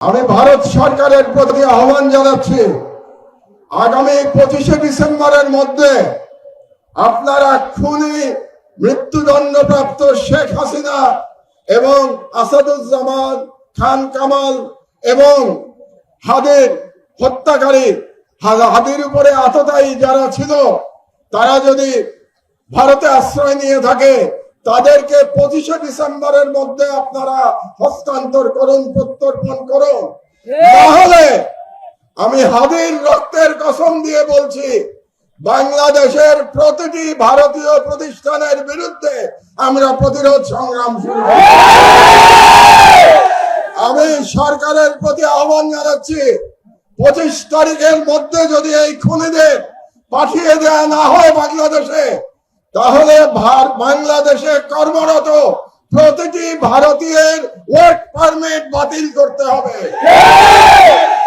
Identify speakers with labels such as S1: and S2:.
S1: আমি ভারত সরকারের প্রতি আহ্বান জানাচ্ছি, আগামী 25শে ডিসেম্বরের মধ্যে আপনারা খুনি মৃত্যুদণ্ডপ্রাপ্ত শেখ হাসিনা এবং আসাদুজ্জামান খান কামাল এবং হাদির হত্যাকারী হাদির উপরে আততায়ী যারা ছিল, তারা যদি ভারতে আশ্রয় নিয়ে থাকে তাদেরকে 25শে ডিসেম্বরের মধ্যে আপনারা হস্তান্তর করুন, প্রত্যর্পণ করুন। তাহলে আমি হাদির রক্তের কসম দিয়ে বলছি, বাংলাদেশের প্রতিটি ভারতীয় প্রতিষ্ঠানের বিরুদ্ধে আমরা প্রতিরোধ সংগ্রাম শুরু করব। আমি সরকারের প্রতি আহ্বান জানাচ্ছি, 25 তারিখের মধ্যে যদি এই খুনিদের পাঠিয়ে দেওয়া না হয় বাংলাদেশে, তাহলে বাংলাদেশে কর্মরত প্রতিটি ভারতীয়ের ওয়ার্ক পারমিট বাতিল করতে হবে।